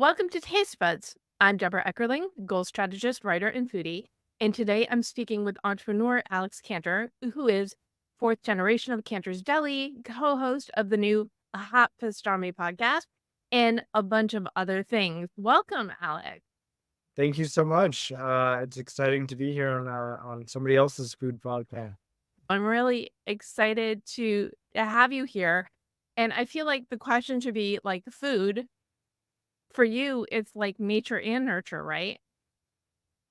Welcome to Taste Buds. I'm Debra Eckerling, goal strategist, writer, and foodie. And today I'm speaking with entrepreneur Alex Canter, who is fourth generation of Canter's Deli, co-host of the new Hot Pastrami podcast, and a bunch of other things. Welcome, Alex. Thank you so much. It's exciting to be here on somebody else's food podcast. I'm really excited to have you here. And I feel like the question should be like food. For you, it's like nature and nurture, right?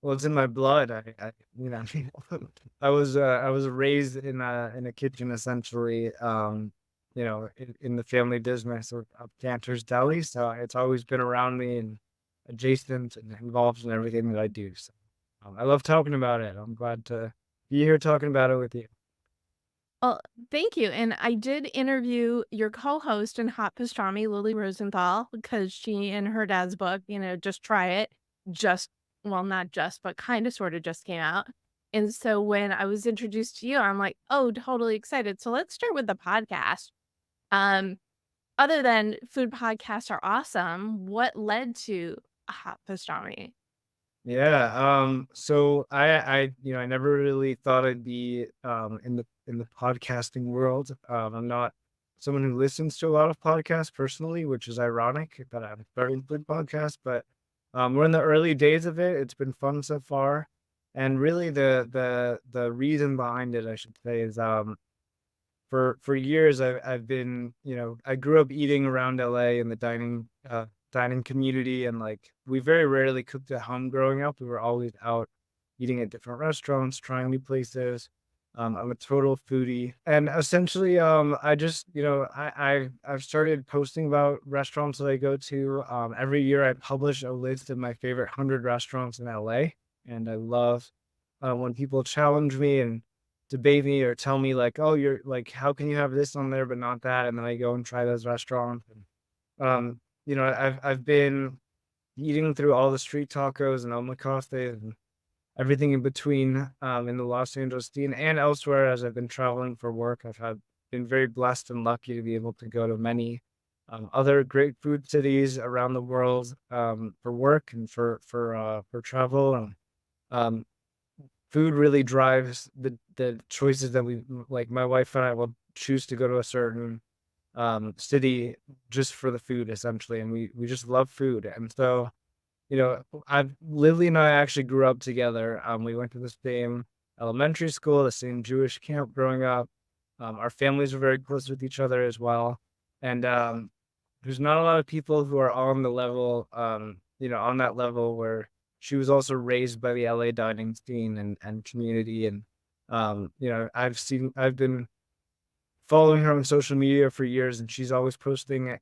Well, it's in my blood. I was raised in a kitchen essentially. In the family business of Canter's Deli, so it's always been around me and adjacent and involved in everything that I do. So I love talking about it. I'm glad to be here talking about it with you. Well, thank you, and I did interview your co-host in Hot Pastrami, Lily Rosenthal, because she in her dad's book, Just Try It, just well, not just, but kinda sorta just came out, and so when I was introduced to you, I'm like, "Oh, totally excited." So let's start with the podcast. Um, Other than food podcasts are awesome, what led to Hot Pastrami? Yeah, so I never really thought I'd be in the podcasting world. I'm not someone who listens to a lot of podcasts personally, which is ironic that I'm starting food podcast, but we're in the early days of it. It's been fun so far. And really the reason behind it, I should say, is for years I've been, I grew up eating around LA in the dining community, and like we very rarely cooked at home growing up. We were always out eating at different restaurants, trying new places. I'm a total foodie, and essentially, I just, I've started posting about restaurants that I go to. Every year, I publish a list of my favorite 100 restaurants in LA, and I love when people challenge me and debate me or tell me like, "Oh, you're like, how can you have this on there but not that?" And then I go and try those restaurants. And, I've been eating through all the street tacos and omakase and everything in between, in the Los Angeles scene and elsewhere as I've been traveling for work. Been very blessed and lucky to be able to go to many other great food cities around the world for work and for travel. And um, food really drives the choices that we like. My wife and I will choose to go to a certain city just for the food essentially, and we just love food. And so, I've Lily and I actually grew up together. We went to the same elementary school, the same Jewish camp growing up. Our families were very close with each other as well. And there's not a lot of people who are on the level, on that level where she was also raised by the LA dining scene and community. And I've been following her on social media for years, and she's always posting, at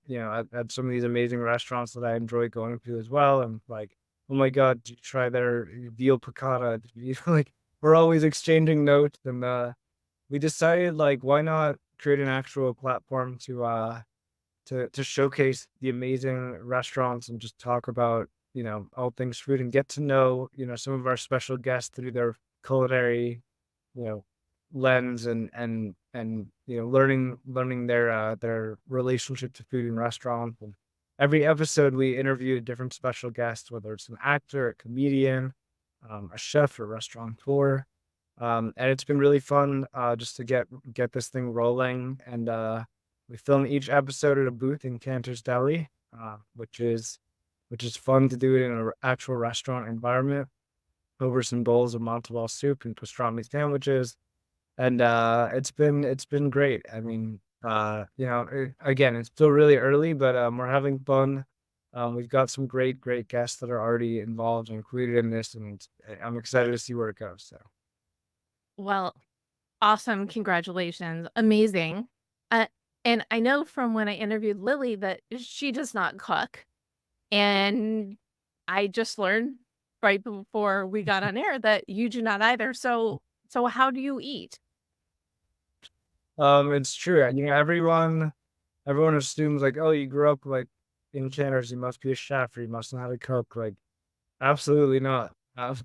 some of these amazing restaurants that I enjoy going to as well. And like, oh my God, did you try their veal piccata? Like, we're always exchanging notes, and we decided like, why not create an actual platform to showcase the amazing restaurants and just talk about, all things food and get to know, some of our special guests through their culinary, you know, lens and learning their relationship to food and restaurants. And every episode we interview a different special guest, whether it's an actor, a comedian, a chef, or restaurateur. And it's been really fun just to get this thing rolling. And we film each episode at a booth in Canter's Deli, which is fun to do it in an actual restaurant environment over some bowls of matzo ball soup and pastrami sandwiches. And it's been great. I mean, again, it's still really early, but we're having fun. We've got some great guests that are already involved and included in this, and I'm excited to see where it goes. So. Well, awesome, congratulations, amazing. Uh, and I know from when I interviewed Lily that she does not cook, and I just learned right before we got on air that you do not either. So how do you eat? It's true. Everyone assumes like, oh, you grew up like in Canada, you must be a chef or you must know how to cook. Like, absolutely not.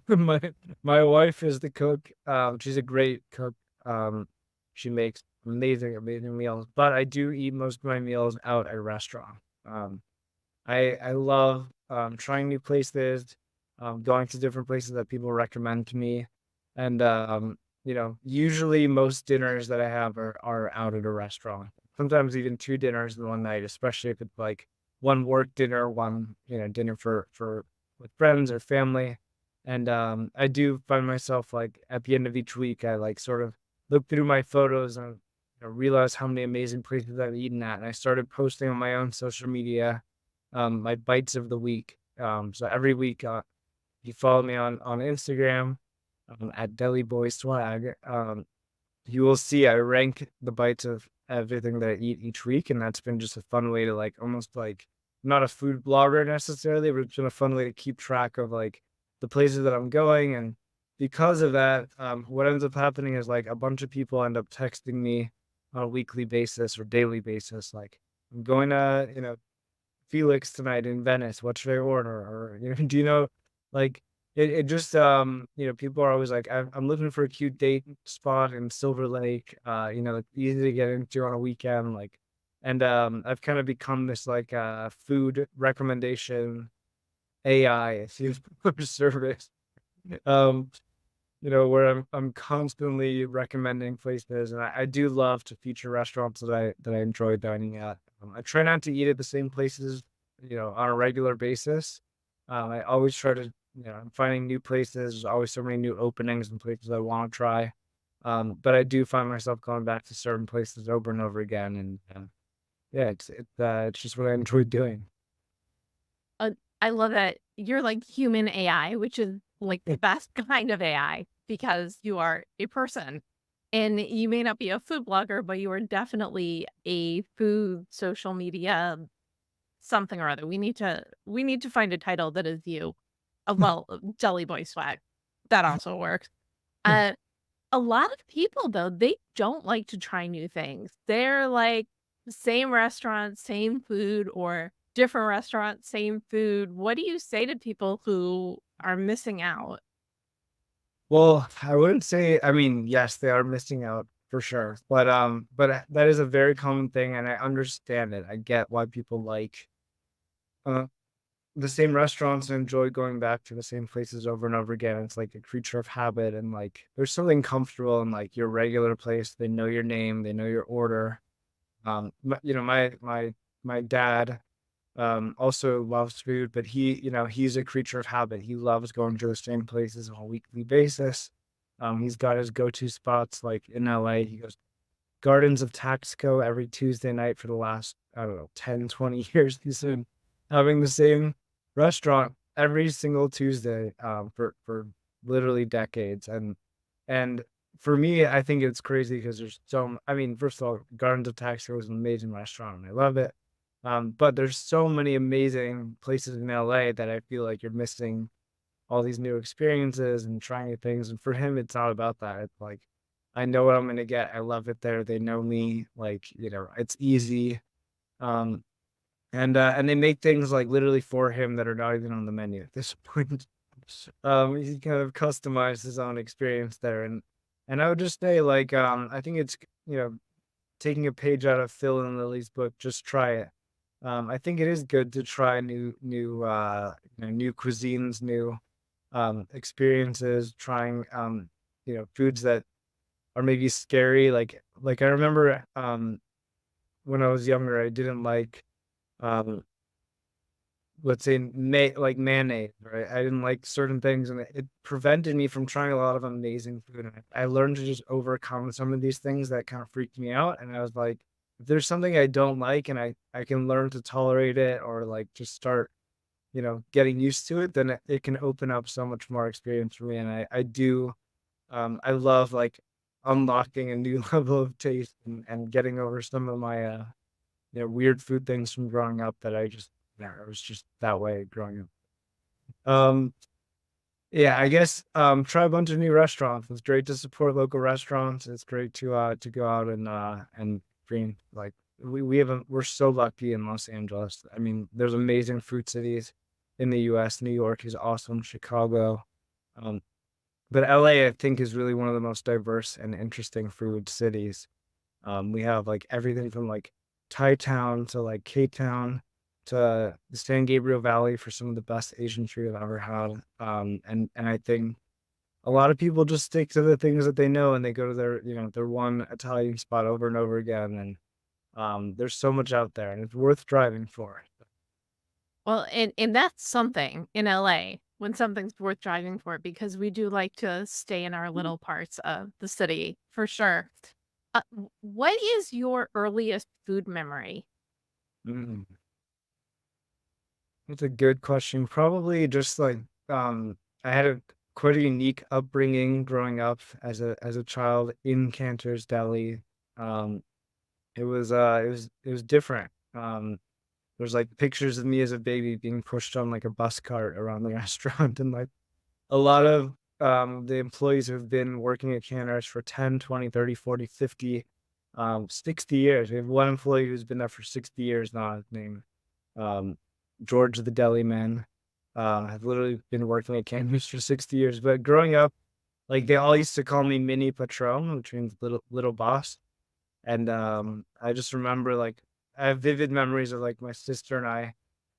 My my wife is the cook. She's a great cook. She makes amazing meals. But I do eat most of my meals out at a restaurant. I love trying new places, going to different places that people recommend to me. And, usually most dinners that I have are out at a restaurant. Sometimes even two dinners in one night, especially if it's like one work dinner, one, dinner for with friends or family. And I do find myself like at the end of each week, I like sort of look through my photos and realize how many amazing places I've eaten at. And I started posting on my own social media, my bites of the week. So every week, if you follow me on Instagram, at Deli Boy Swag, you will see I rank the bites of everything that I eat each week, and that's been just a fun way to like almost like not a food blogger necessarily, but it's been a fun way to keep track of like the places that I'm going. And because of that, what ends up happening is like a bunch of people end up texting me on a weekly basis or daily basis, like I'm going to, Felix tonight in Venice. What should I order? Or, do you know, like it just, people are always like, I'm looking for a cute date spot in Silver Lake, easy to get into on a weekend. Like, and I've kind of become this like food recommendation AI food service. Um, where I'm constantly recommending places, and I do love to feature restaurants that I enjoy dining at. I try not to eat at the same places, on a regular basis. I always try to, I'm finding new places. There's always so many new openings and places I want to try. But I do find myself going back to certain places over and over again, and yeah, it's just what I enjoy doing. Uh, I love that you're like human AI, which is like the best kind of AI because you are a person. And you may not be a food blogger, but you are definitely a food social media something or other. We need to find a title that is you. Well, Jelly Boy swag. That also works. Uh, a lot of people though, they don't like to try new things. They're like same restaurant, same food, or different restaurant, same food. What do you say to people who are missing out? Well, I wouldn't say, I mean, yes, they are missing out for sure. But that is a very common thing, and I understand it. I get why people like uh the same restaurants and enjoy going back to the same places over and over again. It's like a creature of habit, and like there's something comfortable in like your regular place. They know your name, they know your order. My dad also loves food, but he's a creature of habit. He loves going to the same places on a weekly basis. He's got his go-to spots like in LA. He goes Gardens of Taxco every Tuesday night for the last, I don't know, 10, 20 years. He's been having the same restaurant every single Tuesday for literally decades. And for me, I think it's crazy because I mean, first of all, Gardens of Taxco is an amazing restaurant and I love it. But there's so many amazing places in LA that I feel like you're missing all these new experiences and trying new things. And for him, it's not about that. It's like, I know what I'm gonna get. I love it there. They know me. Like, it's easy. Um, and they make things like literally for him that are not even on the menu at this point. He kind of customized his own experience there. And I would just say, like, I think it's, taking a page out of Phil and Lily's book, just try it. I think it is good to try new cuisines, new experiences, trying foods that are maybe scary. Like I remember when I was younger, I didn't like um let's say like mayonnaise, right? I didn't like certain things, and it prevented me from trying a lot of amazing food. And I learned to just overcome some of these things that kind of freaked me out. And I was like, if there's something I don't like, and I can learn to tolerate it, or like just start, getting used to it, then it can open up so much more experience for me. And I do, I love like unlocking a new level of taste and getting over some of my weird food things from growing up that I was just that way growing up. Yeah, I guess try a bunch of new restaurants. It's great to support local restaurants. It's great to go out and bring like we're so lucky in Los Angeles. I mean, there's amazing food cities in the US. New York is awesome, Chicago. Um, but LA, I think, is really one of the most diverse and interesting food cities. We have like everything from like Thai town to like K town. to the San Gabriel Valley for some of the best Asian food I've ever had. And I think a lot of people just stick to the things that they know and they go to their, their one Italian spot over and over again. And there's so much out there and it's worth driving for. Well, and that's something in LA when something's worth driving for because we do like to stay in our little parts of the city for sure. What is your earliest food memory? Mm, that's a good question. Probably just like I had a quite a unique upbringing growing up as a child in Cantor's Deli. Um, it was different. There's like pictures of me as a baby being pushed on like a bus cart around the restaurant and like a lot of the employees who've been working at Cantor's for 10, 20, 30, 40, 50, 60 years. We have one employee who's been there for 60 years now. His name, um, George the Deli Man. I've literally been working at Cantor's for 60 years. But growing up, like they all used to call me Mini Patron, which means little boss. And I just remember like I have vivid memories of like my sister and I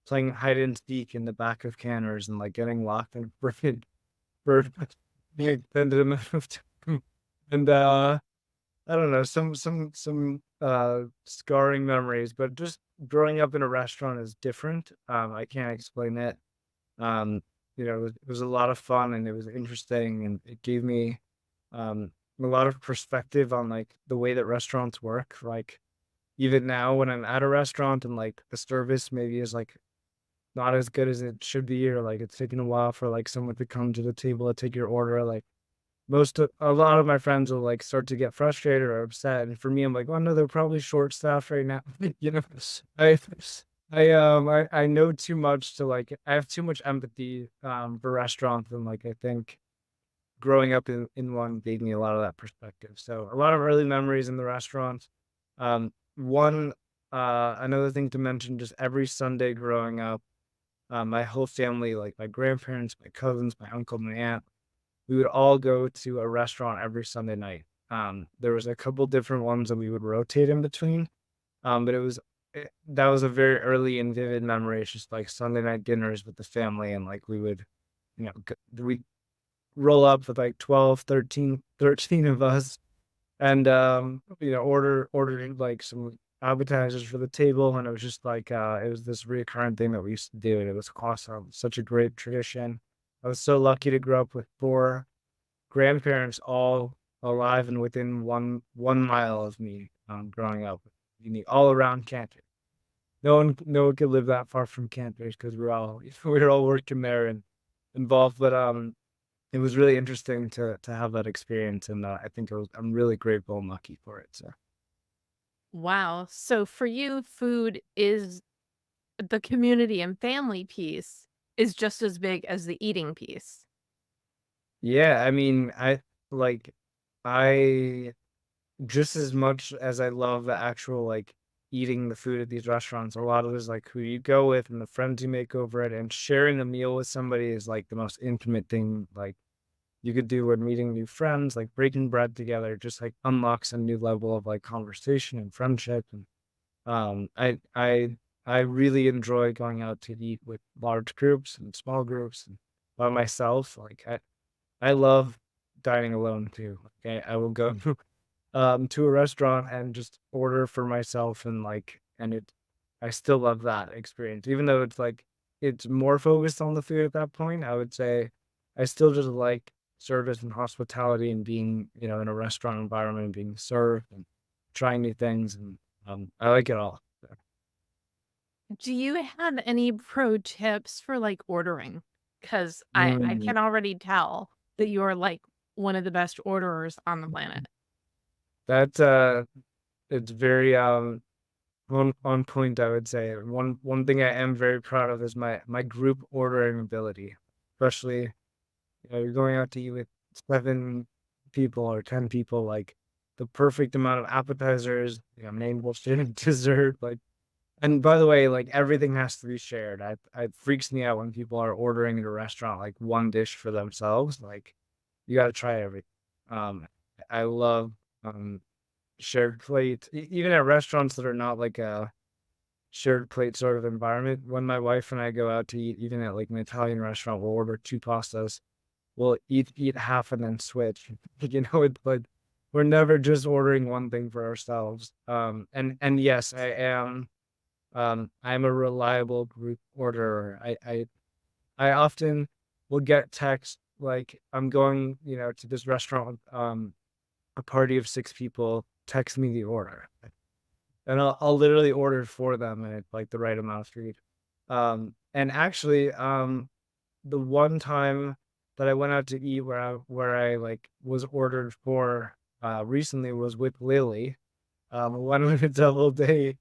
playing hide and seek in the back of Cantor's and like getting locked in a freaking bird being extended in the and I don't know, some scarring memories, but just growing up in a restaurant is different. I can't explain it. Um, it was a lot of fun and it was interesting and it gave me um a lot of perspective on like the way that restaurants work. Like even now when I'm at a restaurant and like the service maybe is like not as good as it should be, or like it's taking a while for like someone to come to the table to take your order, like a lot of my friends will like start to get frustrated or upset. And for me, I'm like, oh no, they're probably short staffed right now. you know, I I know too much to like I have too much empathy for restaurants and like I think growing up in one gave me a lot of that perspective. So a lot of early memories in the restaurants. One another thing to mention, just every Sunday growing up, my whole family, like my grandparents, my cousins, my uncle, my aunt, we would all go to a restaurant every Sunday night. There was a couple different ones that we would rotate in between. But that was a very early and vivid memory. It's just like Sunday night dinners with the family, and like we would, we roll up with like 12, 13 of us, and order like some appetizers for the table, and it was just like it was this recurrent thing that we used to do, and it was awesome. Such a great tradition. I was so lucky to grow up with four grandparents all alive and within one mile of me growing up, all around Cantor. No one could live that far from Cantor's because we were all working there and involved. But it was really interesting to have that experience, and I'm really grateful and lucky for it. So Wow. So for you, food is the community and family piece is just as big as the eating piece. yeah, I mean, like I just as much as I love the actual like eating the food at these restaurants, a lot of it is like who you go with and the friends you make over it, and sharing a meal with somebody is like the most intimate thing like you could do when meeting new friends. Like breaking bread together just like unlocks a new level of like conversation and friendship. And I really enjoy going out to eat with large groups and small groups and by myself. Like I love dining alone too. Okay, I will go to a restaurant and just order for myself, and like and it I still love that experience. Even though it's like it's more focused on the food at that point, I would say I still just like service and hospitality and being, in a restaurant environment and being served and trying new things, and I like it all. So, Do you have any pro tips for like ordering? Because I mm, can already tell that you're like one of the best orderers on the planet. that it's very on point, I would say. One thing I am very proud of is my group ordering ability, especially you're going out to eat with 7 people or 10 people, like the perfect amount of appetizers, main bullshit and dessert, like. And by the way, like everything has to be shared. It freaks me out when people are ordering at a restaurant like one dish for themselves. Like you got to try everything. I love um shared plate, even at restaurants that are not like shared plate sort of environment. When my wife and I go out to eat, even at like an Italian restaurant, we'll order two pastas. We'll eat half and then switch. It's like we're never just ordering one thing for ourselves. And yes, I am. I'm a reliable group orderer. I often will get text like I'm going, to this restaurant with a party of 6 people. Text me the order, and I'll literally order for them, and it's like the right amount of food. And actually, the one time that I went out to eat where I like was ordered for recently was with Lily. We went on a double day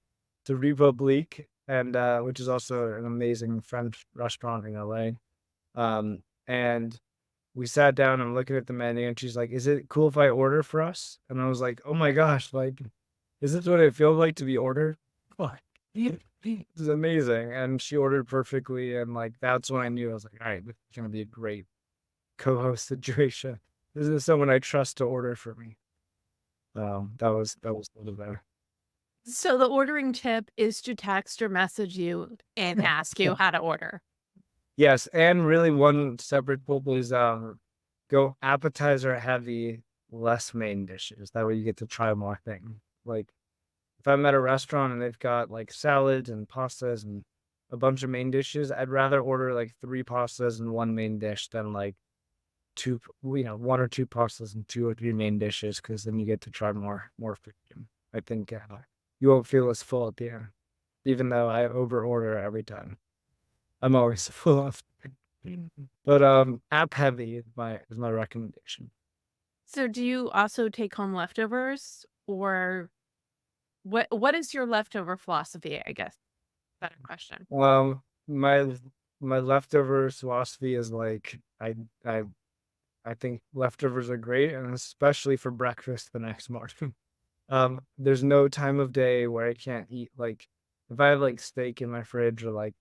to Republique, and which is also an amazing French restaurant in LA. And we sat down and looking at the menu, and she's like, "Is it cool if I order for us?" And I was like, "Oh my gosh, like, is this what it feels like to be ordered?" Fuck. This is amazing. And she ordered perfectly, and like that's when I knew. I was like, all right, this is gonna be a great co-host situation. This is someone I trust to order for me. That was a little better. So the ordering tip is to text or message you and ask you how to order. Yes, and really one separate tip is go appetizer heavy, less main dishes. That way you get to try more things. Like if I'm at a restaurant and they've got like salads and pastas and a bunch of main dishes, I'd rather order like 3 pastas and one main dish than like one or two pastas and 2 or 3 main dishes, because then you get to try more food. I think you won't feel as full at the end, even though I over order every time. I'm always full of. But app heavy is my recommendation. So do you also take home leftovers, or what is your leftover philosophy, I guess? Better question. My leftovers philosophy is like I I think leftovers are great, and especially for breakfast the next morning. There's no time of day where I can't eat. Like if I have like steak in my fridge, or like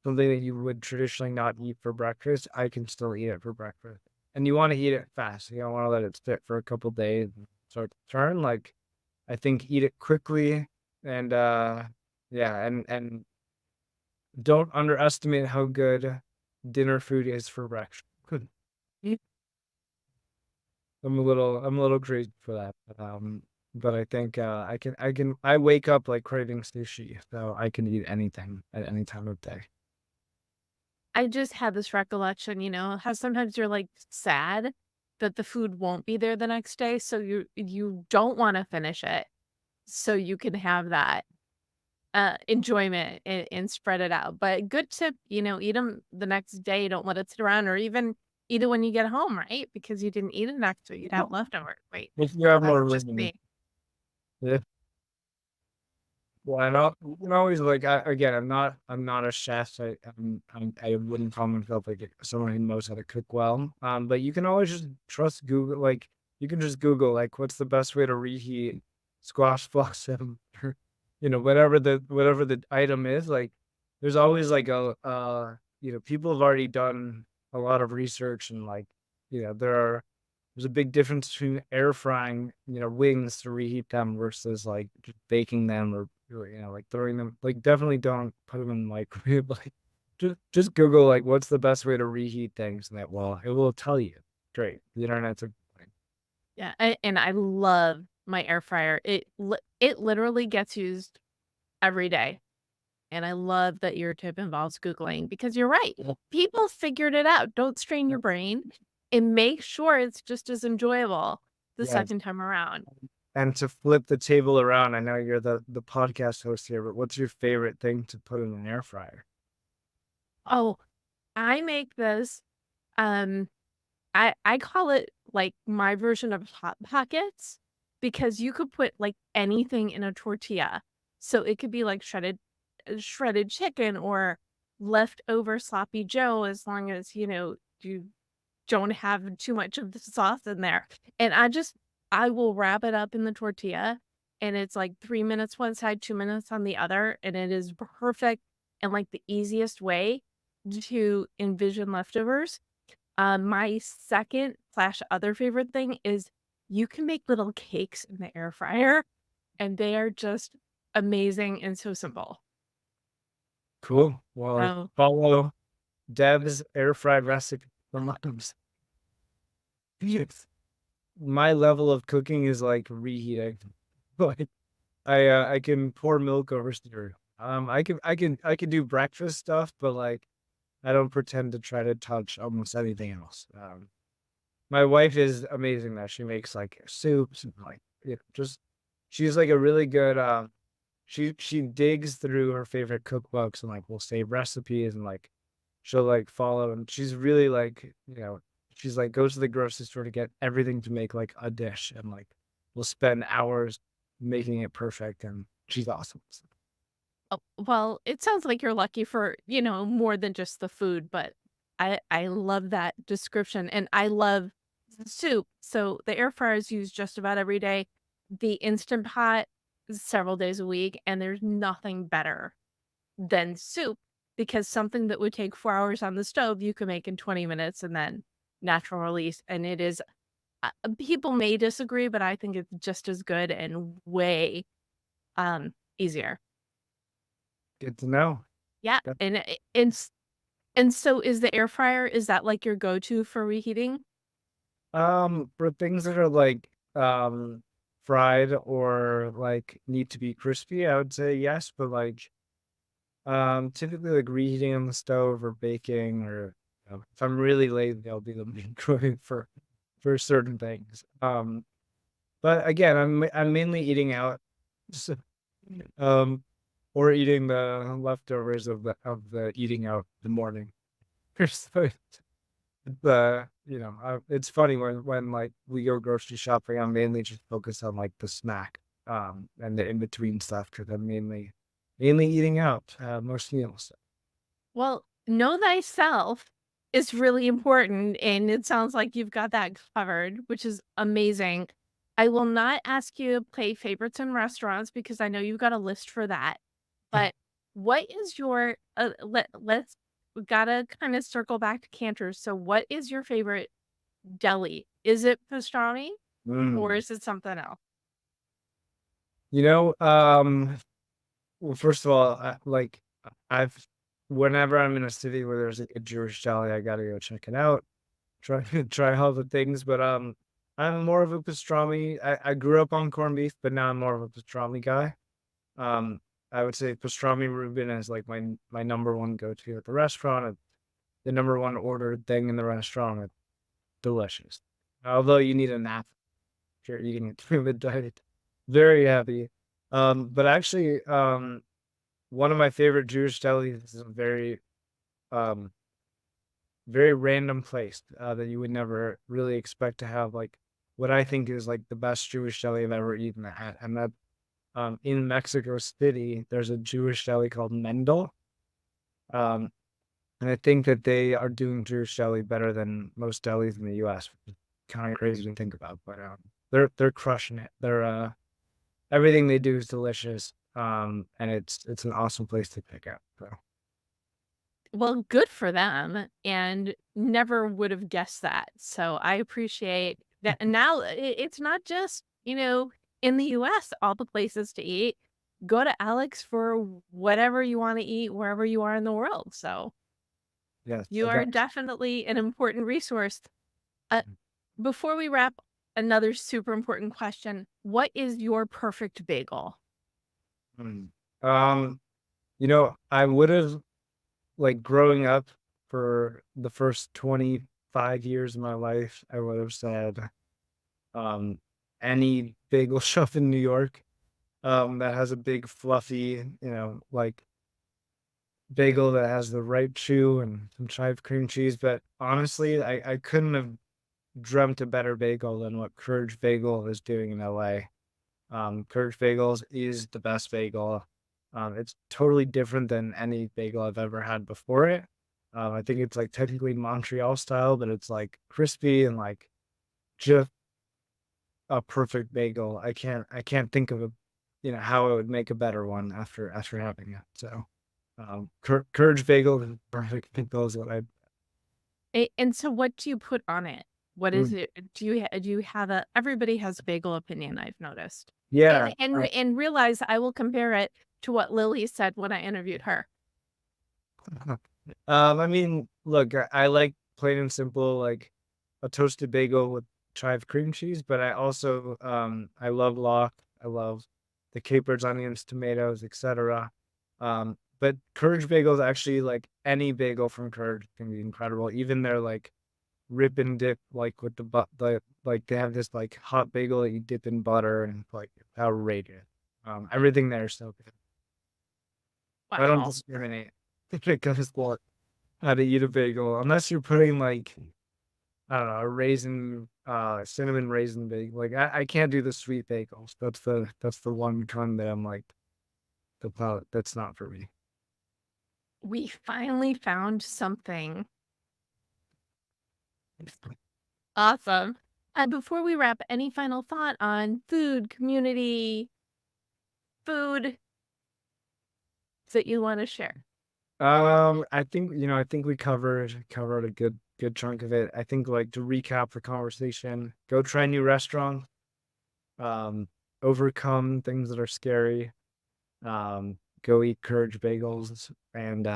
something that you would traditionally not eat for breakfast, I can still eat it for breakfast. And you want to eat it fast. You don't want to let it sit for a couple days and start to turn. Like I think eat it quickly, and yeah, and don't underestimate how good dinner food is for breakfast. I'm a little crazy for that, but I think I wake up like craving sushi, so I can eat anything at any time of day. I just had this recollection, how sometimes you're like sad that the food won't be there the next day, so you don't want to finish it, so you can have that enjoyment and spread it out. But good tip, eat them the next day. Don't let it sit around, or even eat it when you get home, right? Because you didn't eat it next week, you'd have leftovers. Wait, If you have that's more just room, me. yeah. Why not? You can always like again. I'm not a chef. I wouldn't call myself like someone who knows how to cook well. But you can always just trust Google. Like you can just Google like what's the best way to reheat squash blossom, or whatever the item is. Like there's always like people have already done a lot of research, and like there's a big difference between air frying, wings to reheat them versus like just baking them, or like throwing them. Like definitely don't put them in the microwave. Like just Google like what's the best way to reheat things, and it will tell you. Great, the internet's a Yeah, and I love my air fryer. It literally gets used every day. And I love that your tip involves Googling, because you're right. People figured it out. Don't strain your brain, and make sure it's just as enjoyable the yes. second time around. And to flip the table around, I know you're the podcast host here, but what's your favorite thing to put in an air fryer? Oh, I make this, um, I call it, like, my version of Hot Pockets, because you could put, like, anything in a tortilla. So it could be, like, shredded chicken or leftover sloppy joe, as long as, you don't have too much of the sauce in there. And I will wrap it up in the tortilla, and it's like 3 minutes one side, 2 minutes on the other, and it is perfect, and like the easiest way to envision leftovers. My second slash other favorite thing is you can make little cakes in the air fryer, and they are just amazing and so simple. Cool. Well, So, follow Deb's air fried recipe for mums. Yes. My level of cooking is like reheating. Like I can pour milk over cereal. I can do breakfast stuff, but like I don't pretend to try to touch almost anything else. My wife is amazing that she makes like soups and like just she's like a really good she digs through her favorite cookbooks and like will save recipes and like she'll like follow and she's really like she's like goes to the grocery store to get everything to make like a dish and like will spend hours making it perfect and she's awesome. oh, well, it sounds like you're lucky for, more than just the food, but I love that description, and I love soup. So the air fryer is used just about every day. The Instant Pot several days a week, and there's nothing better than soup because something that would take 4 hours on the stove, you can make in 20 minutes and then natural release, and it is people may disagree, but I think it's just as good and way, easier. Good to know. Yeah, That- and so is the air fryer, is that, like, your go-to for reheating? for things that are like fried or like need to be crispy, I would say yes, but like typically like reheating on the stove or baking or if I'm really lazy, I'll do the microwave for certain things. But again, I'm mainly eating out, so, um, or eating the leftovers of the eating out the morning. So it's funny when like we go grocery shopping, I'm mainly just focused on like the snack, and the in between stuff because I'm mainly eating out, most meals. Well, know thyself is really important, and it sounds like you've got that covered, which is amazing. I will not ask you to play favorites in restaurants because I know you've got a list for that. But what is your let's we gotta kind of circle back to Cantor. So what is your favorite deli? Is it pastrami or Mm. is it something else? You know, well, first of all, I've whenever I'm in a city where there's like a Jewish deli, I gotta go check it out. Try try all the things, but I'm more of a pastrami. I grew up on corned beef, but now I'm more of a pastrami guy. Um, I would say pastrami Reuben is like my number one go-to at the restaurant. The number one ordered thing in the restaurant. It's delicious. Although you need a nap if you're eating it through midnight. Very heavy. But actually, one of my favorite Jewish delis is a um, very random place that you would never really expect to have like what I think is like the best Jewish deli I've ever eaten at. And that in Mexico City, there's a Jewish deli called Mendel. Um, and I think that they are doing Jewish deli better than most delis in the US, which is kind of crazy to think about. But they're crushing it. Everything they do is delicious. And it's an awesome place to pick up. So Well, good for them, and never would have guessed that. So I appreciate that. And now it's not just, in the US, all the places to eat. Go to Alex for whatever you want to eat wherever you are in the world. So yes, you are definitely an important resource. Uh, before we wrap, another super important question. What is your perfect bagel? mm. Um, I would have like growing up for the first 25 years of my life, I would have said um any bagel shop in New York that has a big fluffy, like bagel that has the right chew and some chive cream cheese. But honestly, I couldn't have dreamt a better bagel than what Courage Bagel is doing in LA. Courage Bagels is the best bagel. It's totally different than any bagel I've ever had before it. I think it's like technically Montreal style, but it's like crispy and like just a perfect bagel. I can't think of how I would make a better one after having it. So Courage Bagel is perfect bagel is what I And so what do you put on it? What is mm, it? Do you have a everybody has a bagel opinion, I've noticed. yeah. And realize I will compare it to what Lily said when I interviewed her. I mean, look, I like plain and simple, like a toasted bagel with chive cream cheese, but I also I love lock. I love the capers, onions, tomatoes, etc. But Courage bagels actually like any bagel from Courage can be incredible. Even their like rip and dip, like with the like they have this like hot bagel that you dip in butter and like outrageous. Everything there is so good. I don't Wow. discriminate when it comes to how to eat a bagel, unless you're putting like I don't know, a raisin, cinnamon raisin bagel. Like I can't do the sweet bagels. That's the one kind that I'm like the palate. That's not for me. We finally found something awesome. And before we wrap, any final thought on food, community, food that you want to share? I think I think we covered a good chunk of it. I think like to recap the conversation, go try new restaurants, um, overcome things that are scary, go eat Courage bagels, and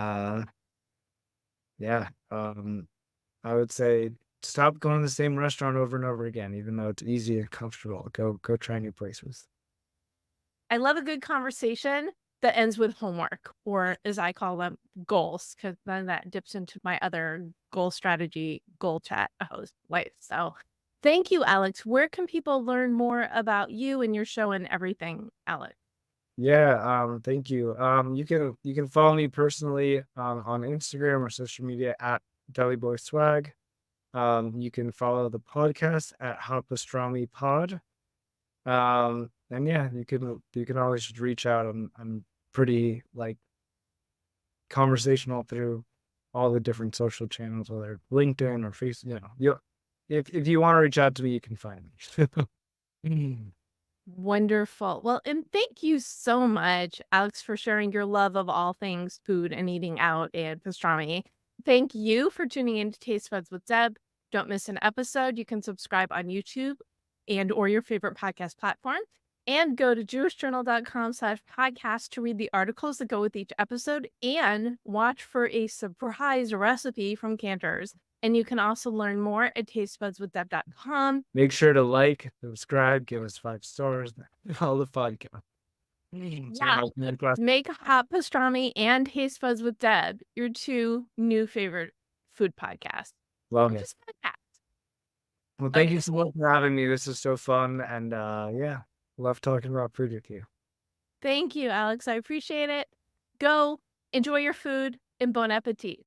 yeah, I would say stop going to the same restaurant over and over again, even though it's easy and comfortable. Go try new places. I love a good conversation that ends with homework, or as I call them, goals, because then that dips into my other goal strategy, goal chat host life. So thank you, Alex. Where can people learn more about you and your show and everything, Alex? Yeah, thank you. You can follow me personally on Instagram or social media at Deli Boy Swag. You can follow the podcast at Hot Pastrami Pod. And yeah, you can always just reach out. I'm pretty like conversational through all the different social channels, whether LinkedIn or Facebook. If you want to reach out to me, you can find me. Wonderful. Well, and thank you so much, Alex, for sharing your love of all things food and eating out and pastrami. Thank you for tuning in to Taste Buds with Deb. Don't miss an episode. You can subscribe on YouTube and or your favorite podcast platform. And go to jewishjournal.com/podcast to read the articles that go with each episode and watch for a surprise recipe from Canter's. And you can also learn more at tastebudswithdeb.com. Make sure to like, subscribe, give us 5 stars, all the fun. So Yeah. Make Hot Pastrami and Taste Buds with Deb your two new favorite food podcasts. love Or it. just podcasts. Well, thank Okay. you so much for having me. This is so fun, and yeah, love talking about food with you. Thank you, Alex. I appreciate it. Go enjoy your food and bon appetit.